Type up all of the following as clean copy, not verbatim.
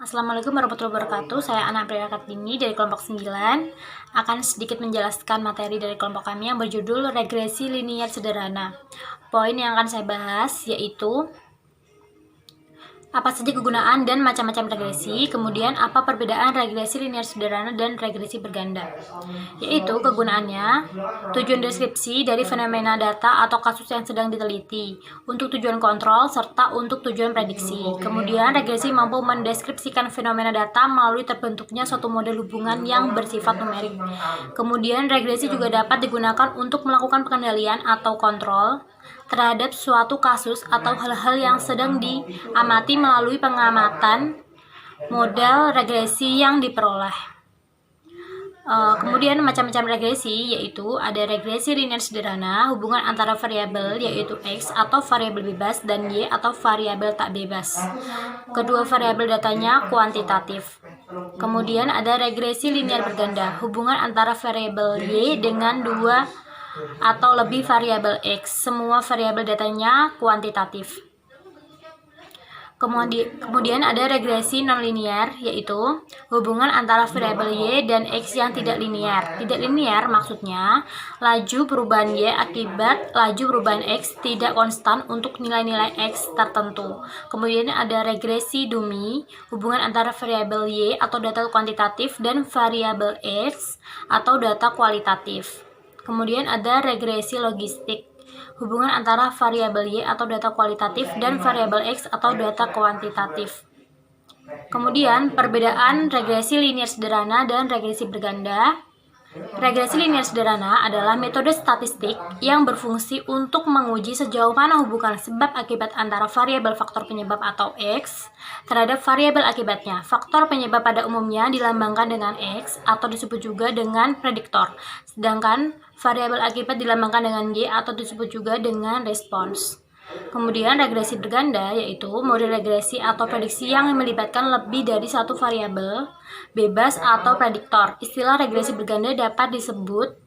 Assalamualaikum warahmatullahi wabarakatuh. Saya Ana Aprilia Kartini dari kelompok 9 akan sedikit menjelaskan materi dari kelompok kami yang berjudul regresi linier sederhana. Poin yang akan saya bahas yaitu apa saja kegunaan dan macam-macam regresi, kemudian apa perbedaan regresi linier sederhana dan regresi berganda. Yaitu kegunaannya, tujuan deskripsi dari fenomena data atau kasus yang sedang diteliti, untuk tujuan kontrol serta untuk tujuan prediksi. Kemudian regresi mampu mendeskripsikan fenomena data melalui terbentuknya suatu model hubungan yang bersifat numerik. Kemudian regresi juga dapat digunakan untuk melakukan pengendalian atau kontrol terhadap suatu kasus atau hal-hal yang sedang diamati melalui pengamatan model regresi yang diperoleh. Kemudian macam-macam regresi yaitu ada regresi linier sederhana, hubungan antara variabel yaitu X atau variabel bebas dan Y atau variabel tak bebas. Kedua variabel datanya kuantitatif. Kemudian ada regresi linier berganda, hubungan antara variabel Y dengan dua atau lebih variabel X. Semua variabel datanya kuantitatif. Kemudian ada regresi nonlinier, yaitu hubungan antara variabel Y dan X yang tidak linier. Tidak linier maksudnya laju perubahan Y akibat laju perubahan X tidak konstan untuk nilai-nilai X tertentu. Kemudian ada regresi dummy, hubungan antara variabel Y atau data kuantitatif dan variabel X atau data kualitatif. Kemudian ada regresi logistik, hubungan antara variabel Y atau data kualitatif dan variabel X atau data kuantitatif. Kemudian perbedaan regresi linier sederhana dan regresi berganda. Regresi linier sederhana adalah metode statistik yang berfungsi untuk menguji sejauh mana hubungan sebab akibat antara variabel faktor penyebab atau X terhadap variabel akibatnya. Faktor penyebab pada umumnya dilambangkan dengan X atau disebut juga dengan prediktor, sedangkan variabel akibat dilambangkan dengan Y atau disebut juga dengan respons. Kemudian regresi berganda yaitu model regresi atau prediksi yang melibatkan lebih dari satu variabel bebas atau prediktor. Istilah regresi berganda dapat disebut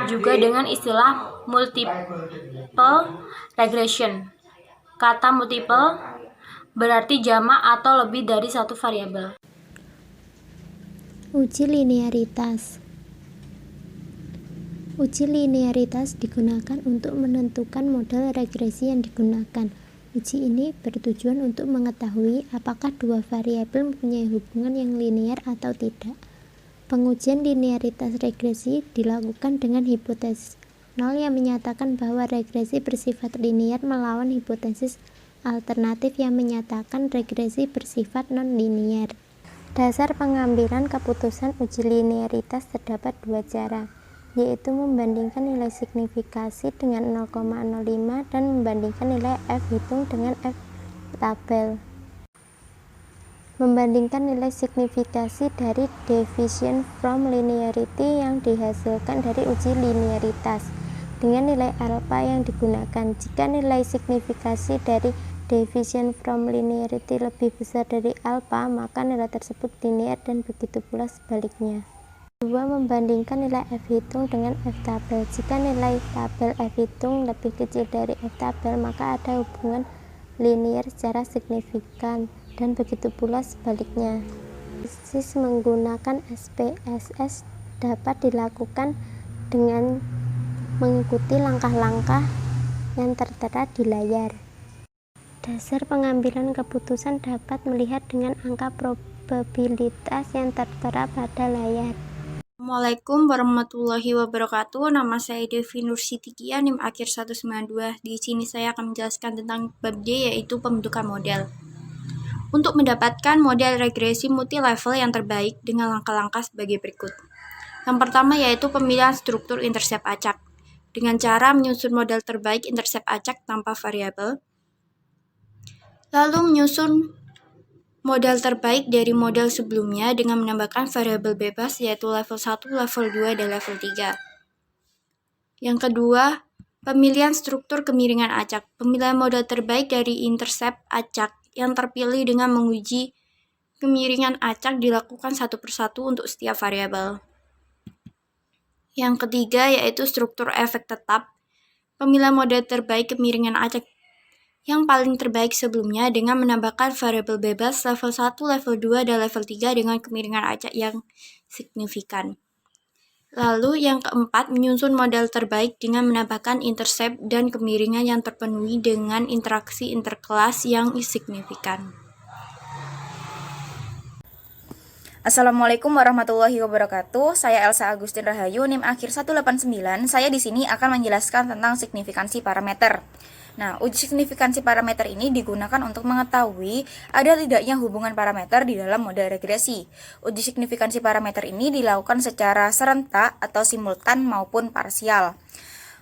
juga dengan istilah multiple regression. Kata multiple berarti jamak atau lebih dari satu variabel. Uji linearitas. Uji linearitas digunakan untuk menentukan model regresi yang digunakan. Uji ini bertujuan untuk mengetahui apakah dua variabel mempunyai hubungan yang linear atau tidak. Pengujian linearitas regresi dilakukan dengan hipotesis nol yang menyatakan bahwa regresi bersifat linear melawan hipotesis alternatif yang menyatakan regresi bersifat non-linear. Dasar pengambilan keputusan uji linearitas terdapat dua cara, yaitu membandingkan nilai signifikasi dengan 0,05 dan membandingkan nilai F hitung dengan F tabel. Membandingkan nilai signifikasi dari deviation from linearity yang dihasilkan dari uji linearitas dengan nilai alpha yang digunakan. Jika nilai signifikasi dari deviation from linearity lebih besar dari alpha, maka nilai tersebut linear dan begitu pula sebaliknya. 2. Membandingkan nilai F hitung dengan F tabel. Jika nilai tabel F hitung lebih kecil dari F tabel, maka ada hubungan linear secara signifikan dan begitu pula sebaliknya. Analisis menggunakan SPSS dapat dilakukan dengan mengikuti langkah-langkah yang tertera di layar. Dasar pengambilan keputusan dapat melihat dengan angka probabilitas yang tertera pada layar. Assalamualaikum warahmatullahi wabarakatuh. Nama saya Devi Nursitikia, NIM akhir 192. Di sini saya akan menjelaskan tentang bab D, yaitu pembentukan model. Untuk mendapatkan model regresi multi-level yang terbaik dengan langkah-langkah sebagai berikut. Yang pertama yaitu pemilihan struktur intercept acak dengan cara menyusun model terbaik intercept acak tanpa variabel. Lalu menyusun model terbaik dari model sebelumnya dengan menambahkan variabel bebas yaitu level 1, level 2, dan level 3. Yang kedua, pemilihan struktur kemiringan acak. Pemilihan model terbaik dari intercept acak yang terpilih dengan menguji kemiringan acak dilakukan satu persatu untuk setiap variabel. Yang ketiga yaitu struktur efek tetap. Pemilihan model terbaik kemiringan acak yang paling terbaik sebelumnya dengan menambahkan variabel bebas level 1, level 2, dan level 3 dengan kemiringan acak yang signifikan. Lalu yang keempat, menyusun model terbaik dengan menambahkan intercept dan kemiringan yang terpenuhi dengan interaksi interkelas yang signifikan. Assalamualaikum warahmatullahi wabarakatuh. Saya Elsa Agustin Rahayu, NIM akhir 189. Saya di sini akan menjelaskan tentang signifikansi parameter. Nah, uji signifikansi parameter ini digunakan untuk mengetahui ada tidaknya hubungan parameter di dalam model regresi. Uji signifikansi parameter ini dilakukan secara serentak atau simultan maupun parsial.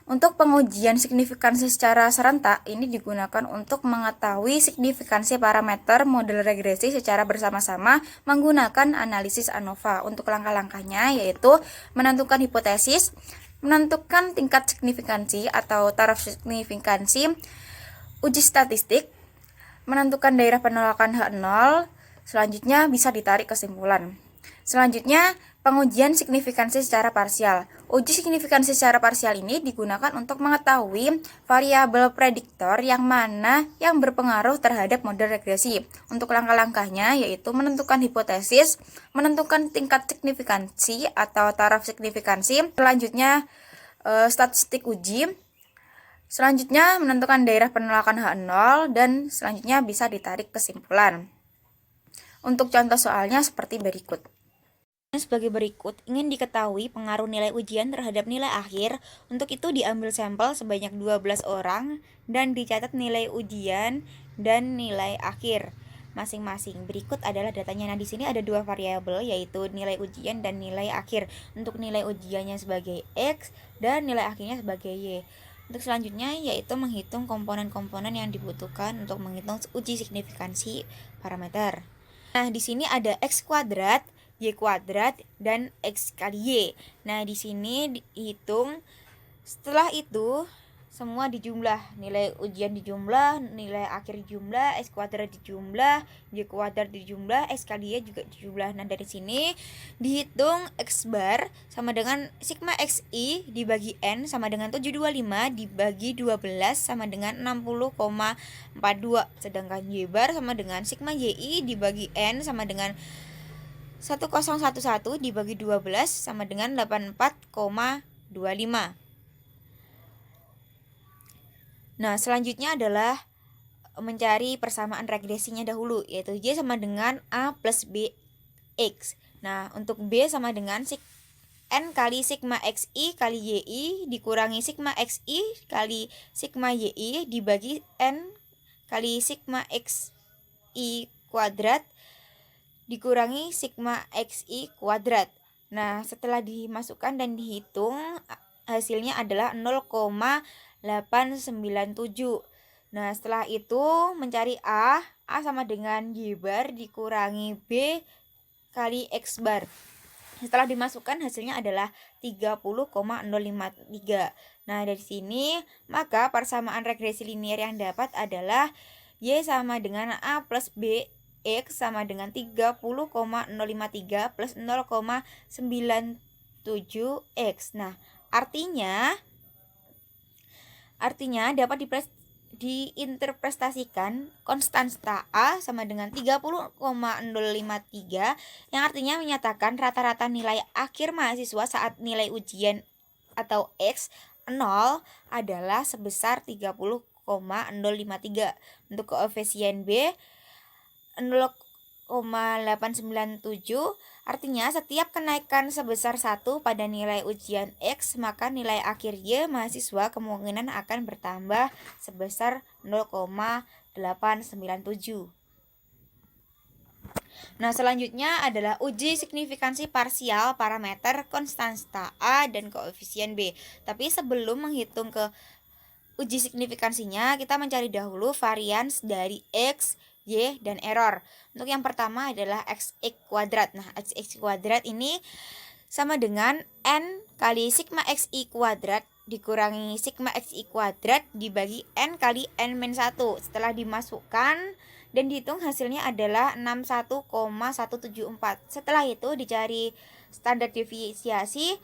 Untuk pengujian signifikansi secara serentak ini digunakan untuk mengetahui signifikansi parameter model regresi secara bersama-sama menggunakan analisis ANOVA. Untuk langkah-langkahnya yaitu menentukan hipotesis, menentukan tingkat signifikansi atau taraf signifikansi, uji statistik, menentukan daerah penolakan H0, selanjutnya bisa ditarik kesimpulan. Selanjutnya, pengujian signifikansi secara parsial. Uji signifikansi secara parsial ini digunakan untuk mengetahui variabel prediktor yang mana yang berpengaruh terhadap model regresi. Untuk langkah-langkahnya yaitu menentukan hipotesis, menentukan tingkat signifikansi atau taraf signifikansi, selanjutnya statistik uji, selanjutnya menentukan daerah penolakan H0, dan selanjutnya bisa ditarik kesimpulan. Untuk contoh soalnya seperti berikut. Sebagai berikut, ingin diketahui pengaruh nilai ujian terhadap nilai akhir. Untuk itu diambil sampel sebanyak 12 orang dan dicatat nilai ujian dan nilai akhir masing-masing. Berikut adalah datanya. Nah, di sini ada dua variabel yaitu nilai ujian dan nilai akhir. Untuk nilai ujiannya sebagai X dan nilai akhirnya sebagai Y. Untuk selanjutnya yaitu menghitung komponen-komponen yang dibutuhkan untuk menghitung uji signifikansi parameter. Nah, di sini ada X kuadrat, Y kuadrat, dan X kali Y. Nah, di sini dihitung. Setelah itu semua dijumlah, nilai ujian dijumlah, nilai akhir dijumlah, X kuadrat dijumlah, Y kuadrat dijumlah, X kali Y juga dijumlah. Nah, dari sini dihitung X bar sama dengan sigma XI dibagi N sama dengan 725 dibagi 12 sama dengan 60,42. Sedangkan Y bar sama dengan sigma YI dibagi N sama dengan 1011 dibagi 12 sama dengan 84,25. Nah, selanjutnya adalah mencari persamaan regresinya dahulu, yaitu Y sama dengan A plus BX. Nah, untuk B sama dengan N kali sigma XI kali YI dikurangi sigma XI kali sigma YI dibagi N kali sigma XI kuadrat dikurangi sigma XI kuadrat. Nah, setelah dimasukkan dan dihitung, hasilnya adalah 0,897. Nah, setelah itu mencari A sama dengan Y bar dikurangi B kali X bar. Setelah dimasukkan hasilnya adalah 30,053. Nah, dari sini maka persamaan regresi linear yang dapat adalah Y sama dengan A plus B X sama dengan 30,053 plus 0,97X. Nah, artinya dapat diinterpretasikan konstanta A sama dengan 30,053 yang artinya menyatakan rata-rata nilai akhir mahasiswa saat nilai ujian atau X 0 adalah sebesar 30,053. Untuk koefisien B 0,897, artinya setiap kenaikan sebesar 1 pada nilai ujian X, maka nilai akhir Y mahasiswa kemungkinan akan bertambah sebesar 0,897. Nah, selanjutnya adalah uji signifikansi parsial parameter konstanta A dan koefisien B. Tapi sebelum menghitung ke uji signifikansinya, kita mencari dahulu varians dari X, Y, dan error. Untuk yang pertama adalah X kuadrat. Nah, X kuadrat ini sama dengan N kali sigma XI kuadrat dikurangi sigma XI kuadrat dibagi N kali N-1. Setelah dimasukkan dan dihitung hasilnya adalah 61,174. Setelah itu dicari standar deviasi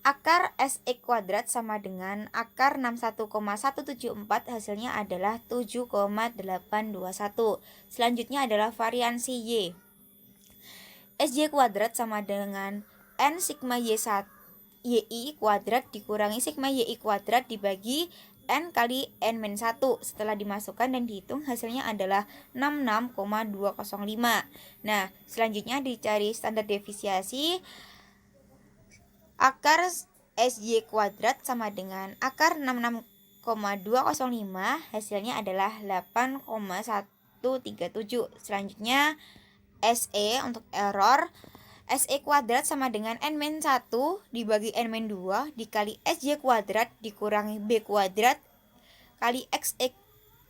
akar SX kuadrat sama dengan akar 61,174, hasilnya adalah 7,821. Selanjutnya adalah variansi Y. SY kuadrat sama dengan N sigma YI kuadrat dikurangi sigma YI kuadrat dibagi N kali N-1. Setelah dimasukkan dan dihitung, hasilnya adalah 66,205. Nah, selanjutnya dicari standar deviasi. Akar SY kuadrat sama dengan akar 66,205, hasilnya adalah 8,137. Selanjutnya SE untuk error. SE kuadrat sama dengan N-1 dibagi N-2 dikali SY kuadrat dikurangi B kuadrat kali XE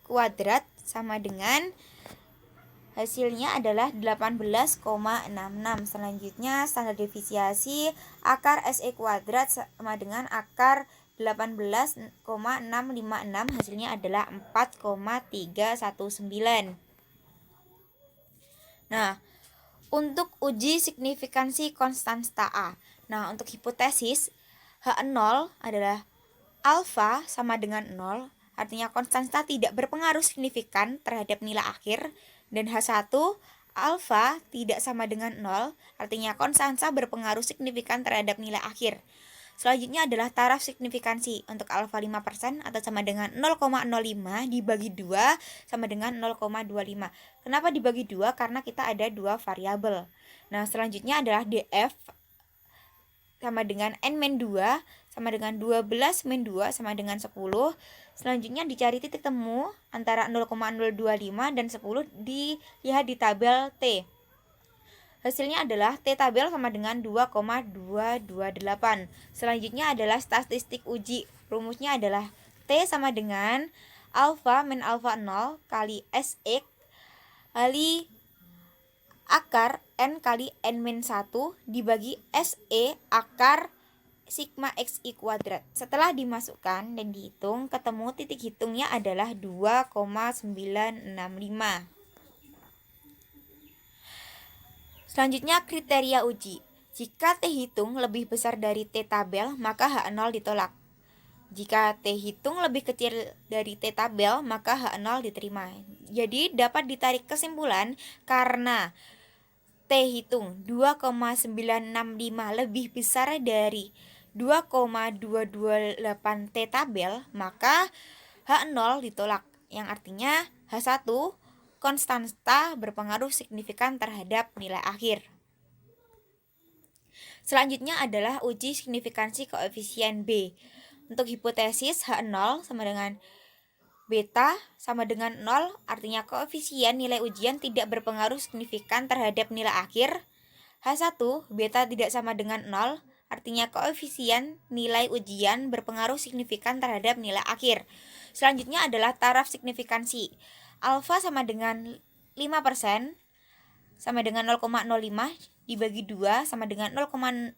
kuadrat sama dengan hasilnya adalah 18,66. Selanjutnya standar deviasi akar SE kuadrat sama dengan akar 18,656, hasilnya adalah 4,319. Nah, untuk uji signifikansi konstanta A. Nah, untuk hipotesis H0 adalah alfa sama dengan 0, artinya konstanta tidak berpengaruh signifikan terhadap nilai akhir, dan H1 alfa tidak sama dengan 0, artinya konstanta berpengaruh signifikan terhadap nilai akhir. Selanjutnya adalah taraf signifikansi. Untuk alfa 5% atau sama dengan 0,05 dibagi 2 sama dengan 0,25. Kenapa dibagi 2? Karena kita ada dua variabel. Nah, selanjutnya adalah DF sama dengan N-2 sama dengan 12-2 sama dengan 10. Selanjutnya dicari titik temu antara 0,025 dan 10, dilihat di tabel T. Hasilnya adalah T tabel sama dengan 2,228. Selanjutnya adalah statistik uji. Rumusnya adalah T sama dengan alfa min alfa 0 kali SX kali akar N kali N-1 dibagi SE akar sigma XI kuadrat. Setelah dimasukkan dan dihitung, ketemu titik hitungnya adalah 2,965. Selanjutnya kriteria uji. Jika T hitung lebih besar dari T tabel, maka H0 ditolak. Jika T hitung lebih kecil dari T tabel, maka H0 diterima. Jadi dapat ditarik kesimpulan karena T hitung 2,965 lebih besar dari 2,228 T tabel, maka H0 ditolak. Yang artinya H1 konstanta berpengaruh signifikan terhadap nilai akhir. Selanjutnya adalah uji signifikansi koefisien B. Untuk hipotesis H0 sama dengan beta sama dengan 0, artinya koefisien nilai ujian tidak berpengaruh signifikan terhadap nilai akhir. H1 beta tidak sama dengan 0, artinya koefisien nilai ujian berpengaruh signifikan terhadap nilai akhir. Selanjutnya adalah taraf signifikansi. Alfa sama dengan 5% sama dengan 0,05 dibagi 2 sama dengan 0,025.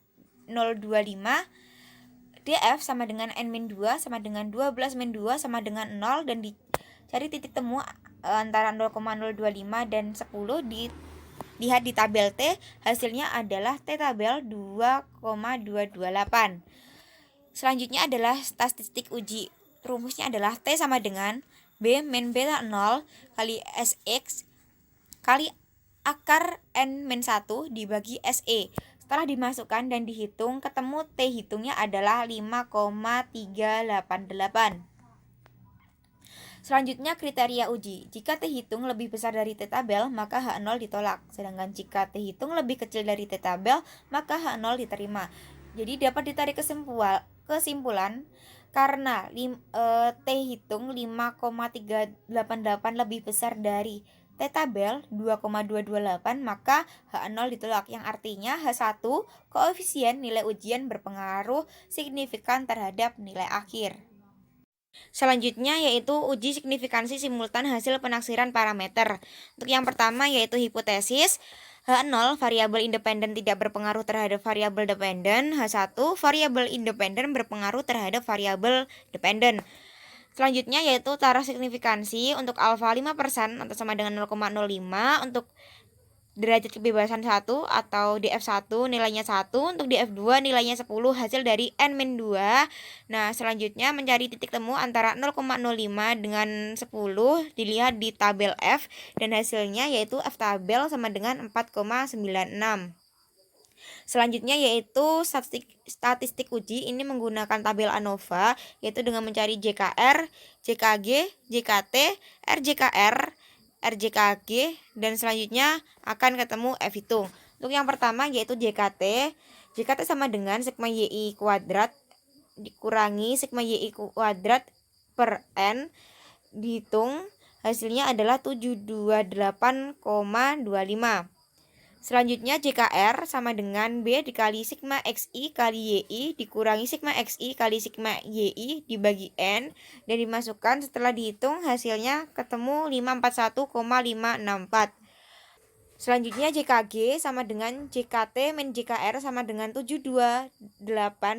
DF sama dengan N-2 sama dengan 12-2 sama dengan 0, dan dicari titik temu antara 0,025 dan 10, dilihat di tabel T. Hasilnya adalah T tabel 2,228. Selanjutnya adalah statistik uji. Rumusnya adalah T sama dengan B min beta 0 kali SX kali akar N-1 dibagi SE. Setelah dimasukkan dan dihitung, ketemu T hitungnya adalah 5,388. Selanjutnya kriteria uji. Jika T hitung lebih besar dari T tabel, maka H0 ditolak. Sedangkan jika T hitung lebih kecil dari T tabel, maka H0 diterima. Jadi dapat ditarik kesimpulan karena T hitung 5,388 lebih besar dari T tabel 2,228, maka H0 ditolak. Yang artinya H1 koefisien nilai ujian berpengaruh signifikan terhadap nilai akhir. Selanjutnya yaitu uji signifikansi simultan hasil penaksiran parameter. Untuk yang pertama yaitu hipotesis H0 variabel independen tidak berpengaruh terhadap variabel dependen. H1 variabel independen berpengaruh terhadap variabel dependen. Selanjutnya yaitu taraf signifikansi untuk alfa 5% atau sama dengan 0,05. Untuk derajat kebebasan 1 atau DF1 nilainya 1, untuk DF2 nilainya 10 hasil dari N-2. Nah, selanjutnya mencari titik temu antara 0,05 dengan 10 dilihat di tabel F dan hasilnya yaitu F tabel sama dengan 4,96. Selanjutnya yaitu statistik uji, ini menggunakan tabel ANOVA yaitu dengan mencari JKR, JKG, JKT, RJKR, RJKG, dan selanjutnya akan ketemu F hitung. Untuk yang pertama yaitu JKT. JKT sama dengan sigma YI kuadrat dikurangi sigma YI kuadrat per N, dihitung hasilnya adalah 728,25. Selanjutnya JKR sama dengan B dikali sigma XI kali YI dikurangi sigma XI kali sigma YI dibagi N dan dimasukkan. Setelah dihitung hasilnya ketemu 541,564. Selanjutnya JKG sama dengan JKT min JKR sama dengan 728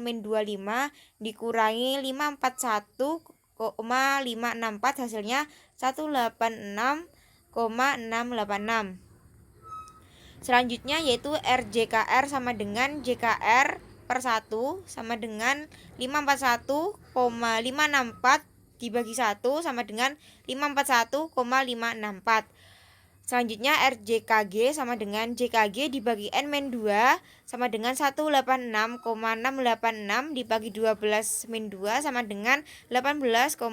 min 25 dikurangi 541,564 hasilnya 186,686. Selanjutnya yaitu RJKR sama dengan JKR per 1 sama dengan 541,564 dibagi 1 sama dengan 541,564. Selanjutnya RJKG sama dengan JKG dibagi N-2 sama dengan 186,686 dibagi 12 min 2 sama dengan 18,669.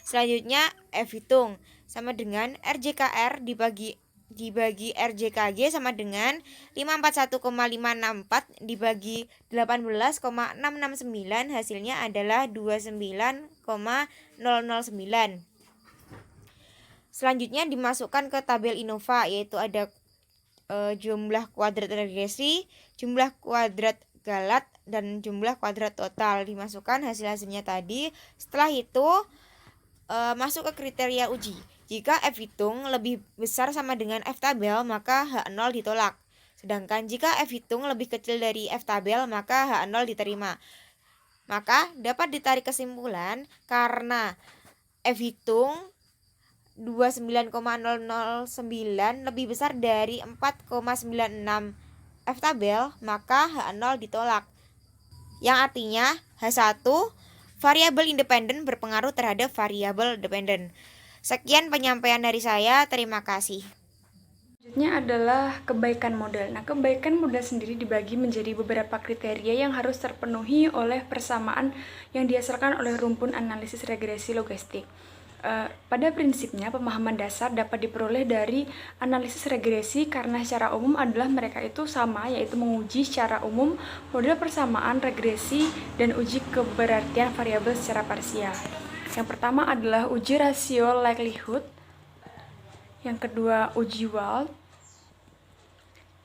Selanjutnya F hitung sama dengan RJKR dibagi RJKG sama dengan 541,564 dibagi 18,669 hasilnya adalah 29,009. Selanjutnya dimasukkan ke tabel Innova yaitu ada jumlah kuadrat regresi, jumlah kuadrat galat, dan jumlah kuadrat total. Dimasukkan hasil-hasilnya tadi. Setelah itu masuk ke kriteria uji. Jika F hitung lebih besar sama dengan F tabel, maka H0 ditolak. Sedangkan jika F hitung lebih kecil dari F tabel, maka H0 diterima. Maka dapat ditarik kesimpulan karena F hitung 29,009 lebih besar dari 4,96 F tabel, maka H0 ditolak. Yang artinya H1 variabel independen berpengaruh terhadap variabel dependen. Sekian penyampaian dari saya, terima kasih. Selanjutnya adalah kebaikan model. Nah, kebaikan model sendiri dibagi menjadi beberapa kriteria yang harus terpenuhi oleh persamaan yang dihasilkan oleh rumpun analisis regresi logistik. Pada prinsipnya, pemahaman dasar dapat diperoleh dari analisis regresi karena secara umum adalah mereka itu sama, yaitu menguji secara umum model persamaan regresi dan uji keberartian variabel secara parsial. Yang pertama adalah uji rasio likelihood, yang kedua uji Wald,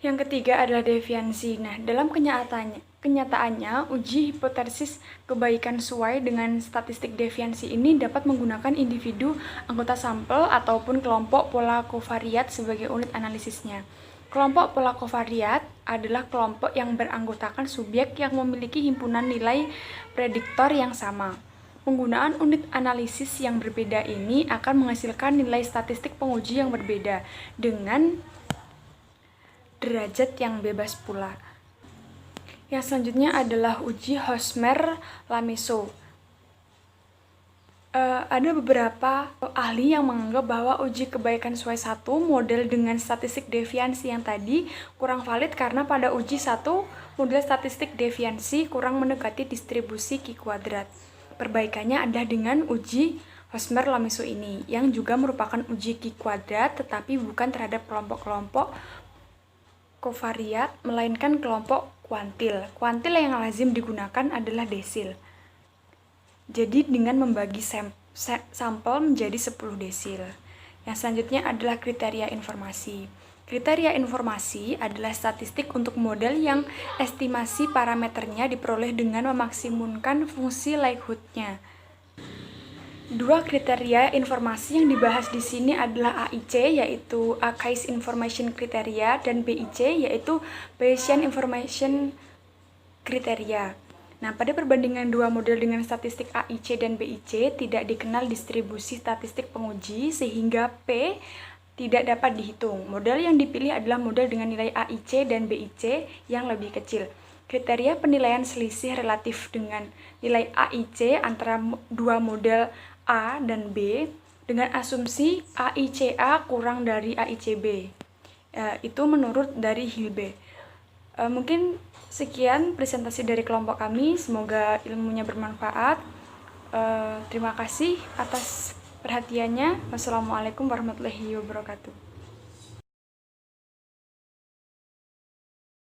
yang ketiga adalah deviansi. Nah, dalam kenyataannya, uji hipotesis kebaikan sesuai dengan statistik deviansi ini dapat menggunakan individu anggota sampel ataupun kelompok pola kovariat sebagai unit analisisnya. Kelompok pola kovariat adalah kelompok yang beranggotakan subjek yang memiliki himpunan nilai prediktor yang sama. Penggunaan unit analisis yang berbeda ini akan menghasilkan nilai statistik penguji yang berbeda dengan derajat yang bebas pula. Yang selanjutnya adalah uji Hosmer-Lamisso. Ada beberapa ahli yang menganggap bahwa uji kebaikan sesuai 1 model dengan statistik deviansi yang tadi kurang valid karena pada uji 1 model statistik deviansi kurang mendekati distribusi Q kuadrat. Perbaikannya adalah dengan uji Hosmer-Lamisso ini yang juga merupakan uji Q kuadrat tetapi bukan terhadap kelompok-kelompok kovariat melainkan kelompok kuantil. Kuantil yang lazim digunakan adalah desil. Jadi dengan membagi sampel menjadi 10 desil. Yang selanjutnya adalah kriteria informasi. Kriteria informasi adalah statistik untuk model yang estimasi parameternya diperoleh dengan memaksimumkan fungsi likelihood-nya. Dua kriteria informasi yang dibahas di sini adalah AIC yaitu Case Information Criteria dan BIC yaitu Bayesian Information Criteria. Nah, pada perbandingan dua model dengan statistik AIC dan BIC tidak dikenal distribusi statistik penguji sehingga P tidak dapat dihitung. Model yang dipilih adalah model dengan nilai AIC dan BIC yang lebih kecil. Kriteria penilaian selisih relatif dengan nilai AIC antara dua model A dan B dengan asumsi AICA kurang dari AICB. Itu menurut dari Hilbe. Mungkin sekian presentasi dari kelompok kami. Semoga ilmunya bermanfaat. Terima kasih atas perhatiannya. Wassalamualaikum warahmatullahi wabarakatuh.